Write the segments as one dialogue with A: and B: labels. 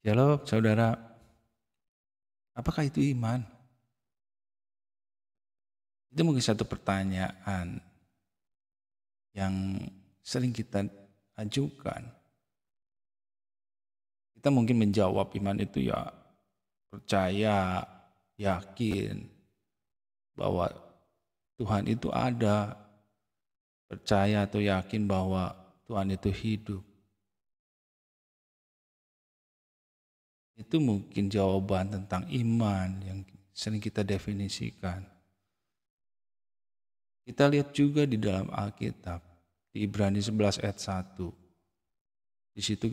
A: Shalom saudara, apakah itu iman? Itu mungkin satu pertanyaan yang sering kita ajukan. Kita mungkin menjawab iman itu ya percaya, yakin bahwa Tuhan itu ada, percaya atau yakin bahwa Tuhan itu hidup. Itu mungkin jawaban tentang iman yang sering kita definisikan. Kita lihat juga di dalam Alkitab, di Ibrani 11 ayat 1. Di situ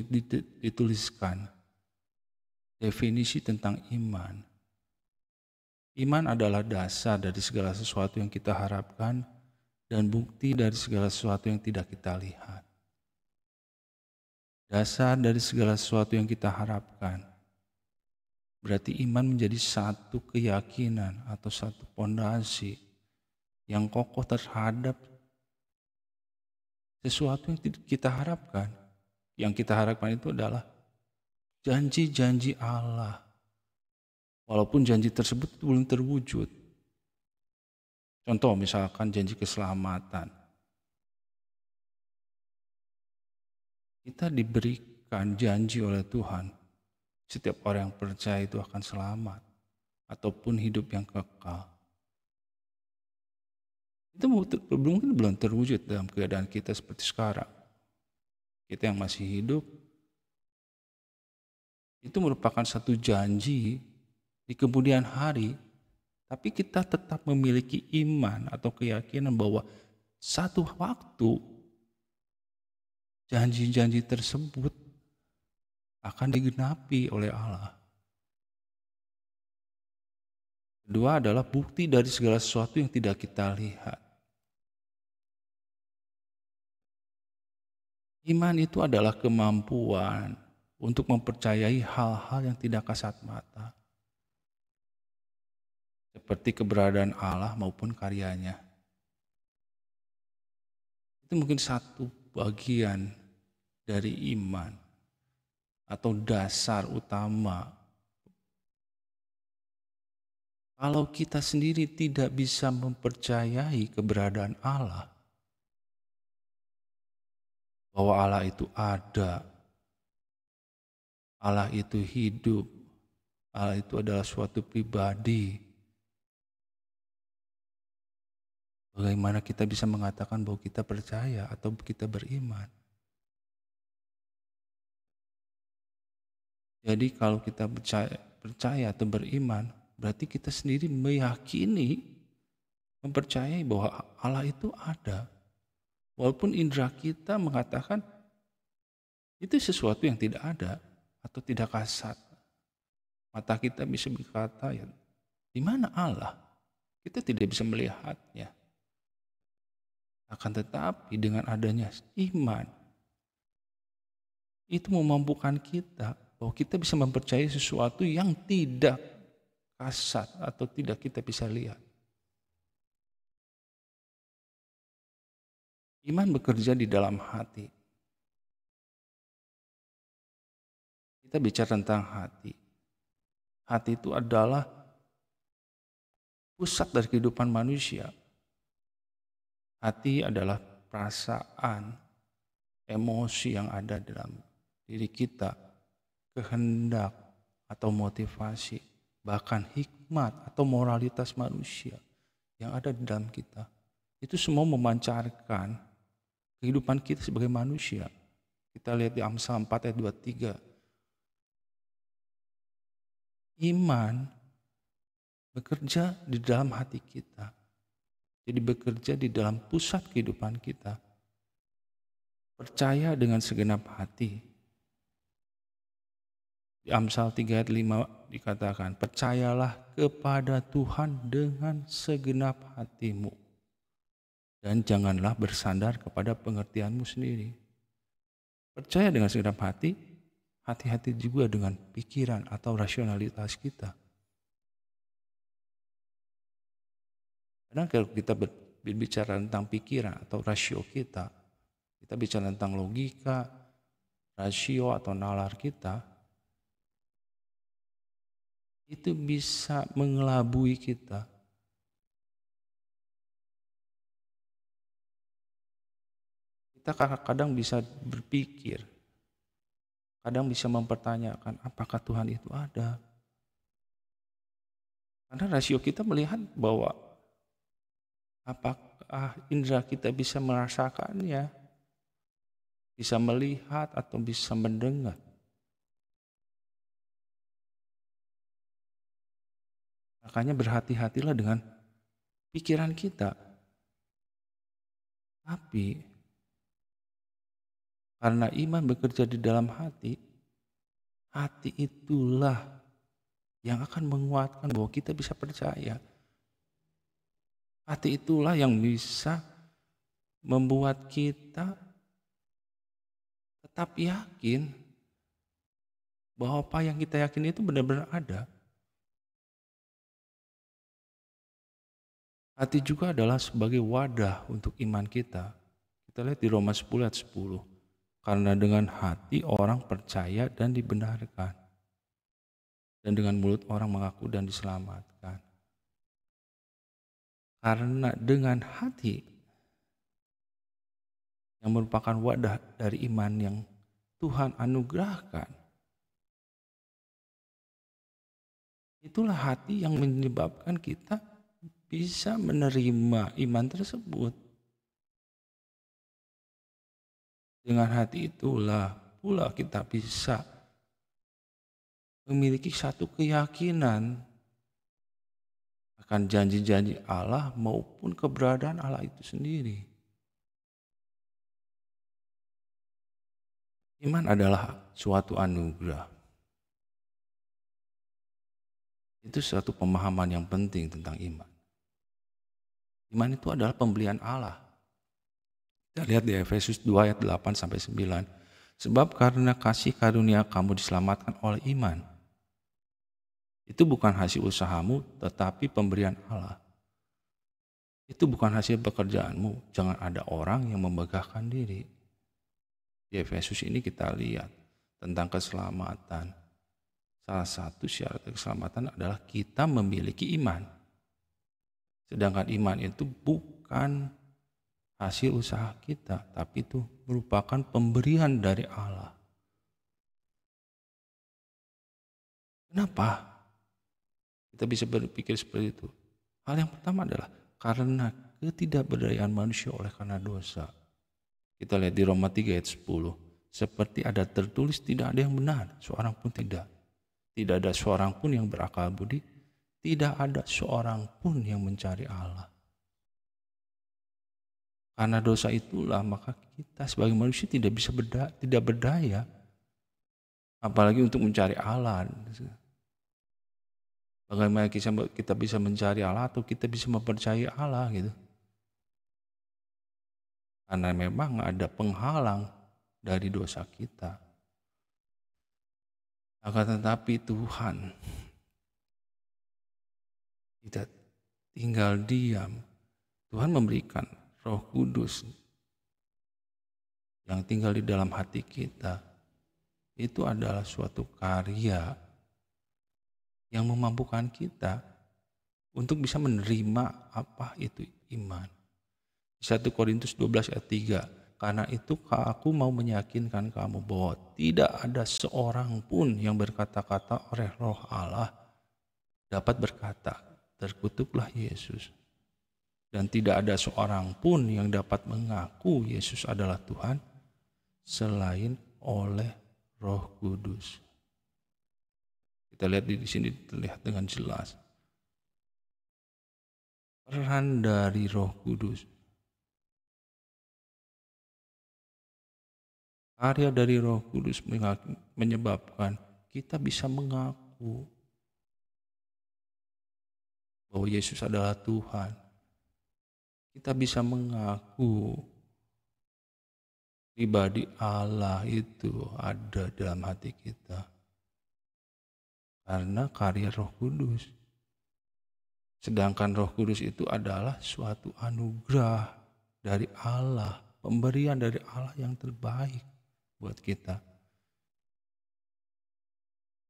A: dituliskan definisi tentang iman. Iman adalah dasar dari segala sesuatu yang kita harapkan dan bukti dari segala sesuatu yang tidak kita lihat. Dasar dari segala sesuatu yang kita harapkan. Berarti iman menjadi satu keyakinan atau satu pondasi yang kokoh terhadap sesuatu yang kita harapkan. Yang kita harapkan itu adalah janji-janji Allah. Walaupun janji tersebut belum terwujud. Contoh misalkan janji keselamatan. Kita diberikan janji oleh Tuhan. Setiap orang yang percaya itu akan selamat. Ataupun hidup yang kekal. Itu mungkin belum terwujud dalam keadaan kita seperti sekarang. Kita yang masih hidup. Itu merupakan satu janji di kemudian hari. Tapi kita tetap memiliki iman atau keyakinan bahwa satu waktu janji-janji tersebut akan digenapi oleh Allah. Kedua adalah bukti dari segala sesuatu yang tidak kita lihat. Iman itu adalah kemampuan untuk mempercayai hal-hal yang tidak kasat mata. Seperti keberadaan Allah maupun karyanya. Itu mungkin satu bagian dari iman atau dasar utama. Kalau kita sendiri tidak bisa mempercayai keberadaan Allah, bahwa Allah itu ada, Allah itu hidup, Allah itu adalah suatu pribadi, bagaimana kita bisa mengatakan bahwa kita percaya atau kita beriman? Jadi kalau kita percaya atau beriman, berarti kita sendiri meyakini, mempercayai bahwa Allah itu ada. Walaupun indera kita mengatakan itu sesuatu yang tidak ada atau tidak kasat. Mata kita bisa berkata, ya, di mana Allah? Kita tidak bisa melihatnya. Akan tetapi dengan adanya iman, itu memampukan kita bahwa kita bisa mempercayai sesuatu yang tidak kasat atau tidak kita bisa lihat. Iman bekerja di dalam hati. Kita bicara tentang hati. Hati itu adalah pusat dari kehidupan manusia. Hati adalah perasaan, emosi yang ada dalam diri kita, kehendak atau motivasi, bahkan hikmat atau moralitas manusia yang ada di dalam kita. Itu semua memancarkan kehidupan kita sebagai manusia. Kita lihat di Amsal 4 ayat 23. Iman bekerja di dalam hati kita. Jadi bekerja di dalam pusat kehidupan kita. Percaya dengan segenap hati. Di Amsal 3 ayat 5 dikatakan, percayalah kepada Tuhan dengan segenap hatimu. Dan janganlah bersandar kepada pengertianmu sendiri. Percaya dengan segenap hati, hati-hati juga dengan pikiran atau rasionalitas kita. Karena kalau kita berbicara tentang pikiran atau rasio kita bicara tentang logika, rasio atau nalar kita, itu bisa mengelabui kita. Kita kadang bisa berpikir, kadang bisa mempertanyakan apakah Tuhan itu ada. Karena rasio kita melihat bahwa apakah indera kita bisa merasakannya, bisa melihat atau bisa mendengar. Makanya berhati-hatilah dengan pikiran kita. Tapi karena iman bekerja di dalam hati, hati itulah yang akan menguatkan bahwa kita bisa percaya. Hati itulah yang bisa membuat kita tetap yakin bahwa apa yang kita yakini itu benar-benar ada. Hati juga adalah sebagai wadah untuk iman kita. Kita lihat di Roma 10 ayat 10. Karena dengan hati orang percaya dan dibenarkan. Dan dengan mulut orang mengaku dan diselamatkan. Karena dengan hati yang merupakan wadah dari iman yang Tuhan anugerahkan. Itulah hati yang menyebabkan kita bisa menerima iman tersebut. Dengan hati itulah pula kita bisa memiliki satu keyakinan akan janji-janji Allah maupun keberadaan Allah itu sendiri. Iman adalah suatu anugerah. Itu suatu pemahaman yang penting tentang iman. Iman itu adalah pembelian Allah. Kita lihat di Efesus 2 ayat 8 sampai 9. Sebab karena kasih karunia kamu diselamatkan oleh iman. Itu bukan hasil usahamu, tetapi pemberian Allah. Itu bukan hasil pekerjaanmu. Jangan ada orang yang membanggakan diri. Di Efesus ini kita lihat tentang keselamatan. Salah satu syarat keselamatan adalah kita memiliki iman. Sedangkan iman itu bukan hasil usaha kita, tapi itu merupakan pemberian dari Allah. Kenapa kita bisa berpikir seperti itu? Hal yang pertama adalah karena ketidakberdayaan manusia oleh karena dosa. Kita lihat di Roma 3 ayat 10. Seperti ada tertulis, tidak ada yang benar, seorang pun tidak. Tidak ada seorang pun yang berakal budi, tidak ada seorang pun yang mencari Allah. Karena dosa itulah maka kita sebagai manusia tidak bisa tidak berdaya, apalagi untuk mencari Allah. Bagaimana kita bisa mencari Allah atau kita bisa mempercayai Allah gitu? Karena memang ada penghalang dari dosa kita. Akan tetapi Tuhan tidak tinggal diam. Tuhan memberikan Roh Kudus yang tinggal di dalam hati kita. Itu adalah suatu karya yang memampukan kita untuk bisa menerima apa itu iman. 1 Korintus 12 ayat 3. Karena itu aku mau meyakinkan kamu bahwa tidak ada seorang pun yang berkata-kata oleh Roh Allah dapat berkata, terkutuklah Yesus. Dan tidak ada seorang pun yang dapat mengaku Yesus adalah Tuhan selain oleh Roh Kudus. Kita lihat di sini terlihat dengan jelas peran dari Roh Kudus. Karya dari Roh Kudus menyebabkan kita bisa mengaku bahwa Yesus adalah Tuhan. Kita bisa mengaku pribadi Allah itu ada dalam hati kita. Karena karya Roh Kudus. Sedangkan Roh Kudus itu adalah suatu anugerah dari Allah. Pemberian dari Allah yang terbaik buat kita.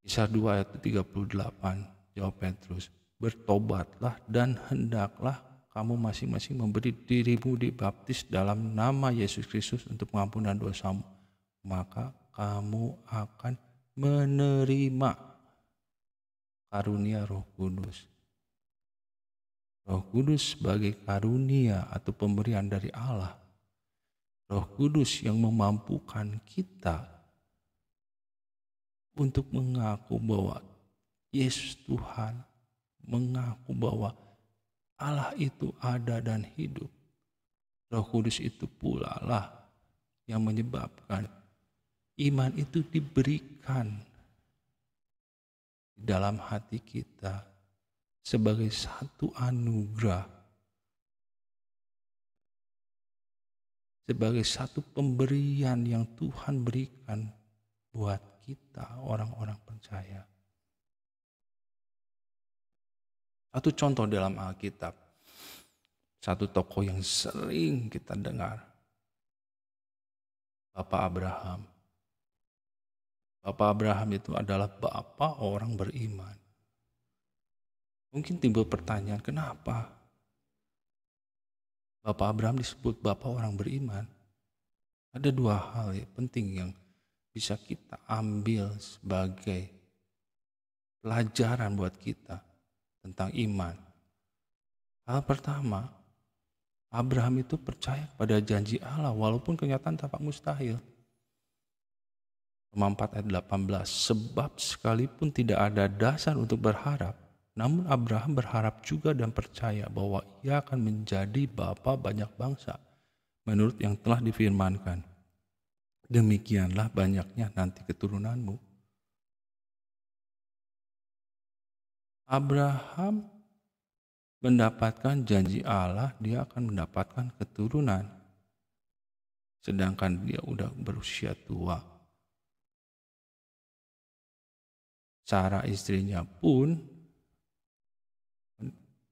A: Kisah 2 ayat 38. jawab Petrus, bertobatlah dan hendaklah kamu masing-masing memberi dirimu dibaptis dalam nama Yesus Kristus untuk pengampunan dosamu. Maka kamu akan menerima karunia Roh Kudus. Roh Kudus sebagai karunia atau pemberian dari Allah. Roh Kudus yang memampukan kita untuk mengaku bahwa Yesus Tuhan, mengaku bahwa Allah itu ada dan hidup. Roh Kudus itu pula lah yang menyebabkan iman itu diberikan di dalam hati kita sebagai satu anugerah, sebagai satu pemberian yang Tuhan berikan buat kita orang-orang percaya. Satu contoh dalam Alkitab, satu tokoh yang sering kita dengar, Bapak Abraham. Bapak Abraham itu adalah bapak orang beriman. Mungkin timbul pertanyaan, kenapa Bapak Abraham disebut bapak orang beriman? Ada dua hal yang penting yang bisa kita ambil sebagai pelajaran buat kita tentang iman. Hal pertama, Abraham itu percaya pada janji Allah walaupun kenyataan tampak mustahil. Roma 4 ayat 18, sebab sekalipun tidak ada dasar untuk berharap, namun Abraham berharap juga dan percaya bahwa ia akan menjadi bapa banyak bangsa menurut yang telah difirmankan. Demikianlah banyaknya nanti keturunanmu. Abraham mendapatkan janji Allah, dia akan mendapatkan keturunan. Sedangkan dia udah berusia tua. Sarah istrinya pun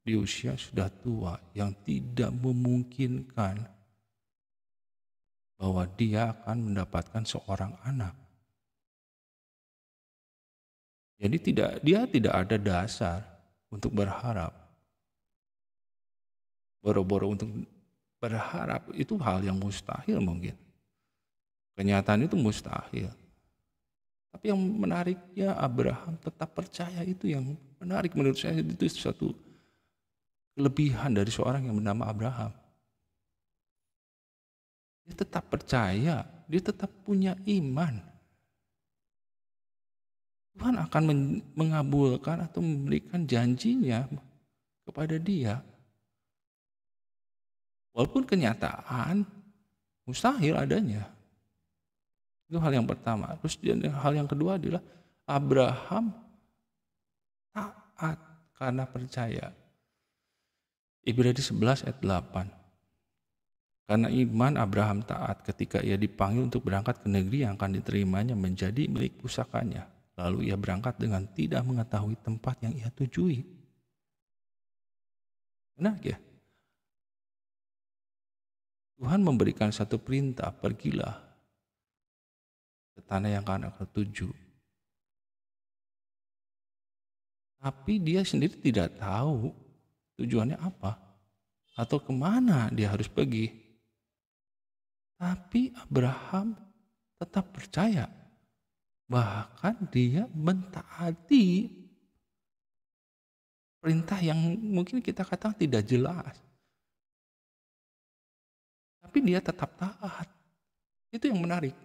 A: di usia sudah tua yang tidak memungkinkan bahwa dia akan mendapatkan seorang anak. Jadi dia tidak ada dasar untuk berharap. Boro-boro untuk berharap itu hal yang mustahil mungkin. Kenyataan itu mustahil. Tapi yang menariknya Abraham tetap percaya, itu yang menarik menurut saya. Itu suatu kelebihan dari seorang yang bernama Abraham. Dia tetap percaya, dia tetap punya iman. Tuhan akan mengabulkan atau memberikan janjinya kepada dia. Walaupun kenyataan mustahil adanya. Itu hal yang pertama. Terus hal yang kedua adalah Abraham taat karena percaya. Ibrani 11 ayat 8. Karena iman Abraham taat ketika ia dipanggil untuk berangkat ke negeri yang akan diterimanya menjadi milik pusakanya. Lalu ia berangkat dengan tidak mengetahui tempat yang ia tujui. Benar ya? Tuhan memberikan satu perintah, pergilah ke tanah yang akan aku tuju. Tapi dia sendiri tidak tahu tujuannya apa atau kemana dia harus pergi. Tapi Abraham tetap percaya. Bahkan dia mentaati perintah yang mungkin kita katakan tidak jelas. Tapi dia tetap taat. Itu yang menarik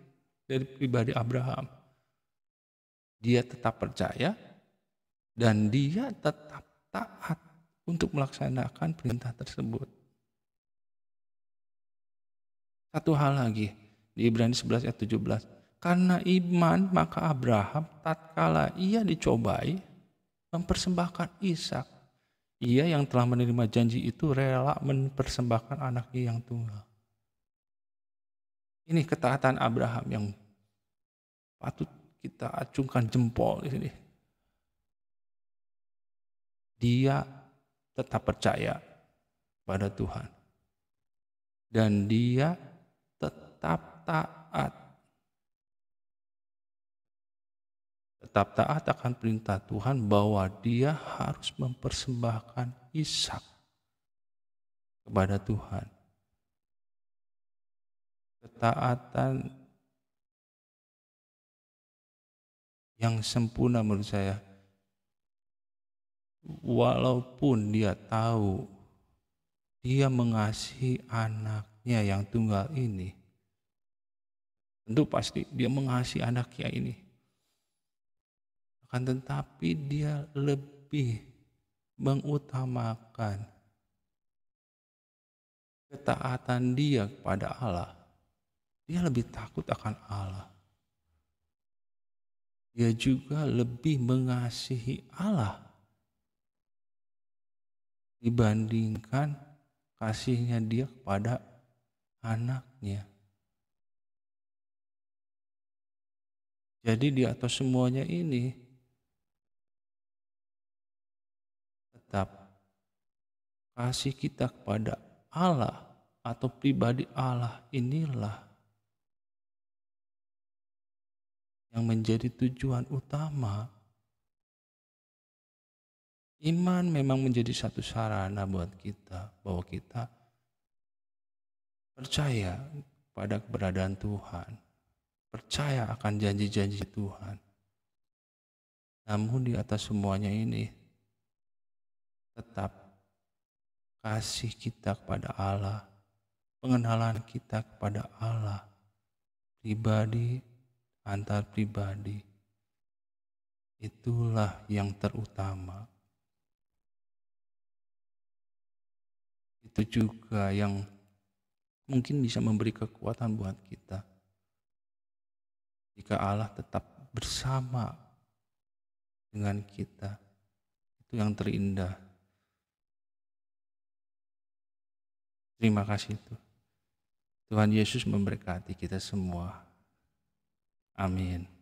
A: dari pribadi Abraham. Dia tetap percaya dan dia tetap taat untuk melaksanakan perintah tersebut. Satu hal lagi di Ibrani 11 ayat 17. Karena iman maka Abraham tatkala ia dicobai mempersembahkan Ishak. Ia yang telah menerima janji itu rela mempersembahkan anaknya yang tunggal. Ini ketaatan Abraham yang patut kita acungkan jempol di sini. Dia tetap percaya pada Tuhan. Dan dia tetap taat. tetap taat akan perintah Tuhan bahwa dia harus mempersembahkan Ishak kepada Tuhan. Ketaatan yang sempurna menurut saya, walaupun dia tahu dia mengasihi anaknya yang tunggal ini, tentu pasti dia mengasihi anaknya ini, akan tetapi dia lebih mengutamakan ketaatan dia kepada Allah. Dia lebih takut akan Allah. Dia juga lebih mengasihi Allah dibandingkan kasihnya dia kepada anaknya. Jadi di atas semuanya ini, tetap kasih kita kepada Allah atau pribadi Allah inilah yang menjadi tujuan utama. Iman memang menjadi satu sarana buat kita, bahwa kita percaya pada keberadaan Tuhan, percaya akan janji-janji Tuhan. Namun di atas semuanya ini, tetap kasih kita kepada Allah, pengenalan kita kepada Allah, pribadi antar pribadi, itulah yang terutama. Itu juga yang mungkin bisa memberi kekuatan buat kita. Jika Allah tetap bersama dengan kita, itu yang terindah. Terima kasih Tuhan Yesus memberkati kita semua. Amin.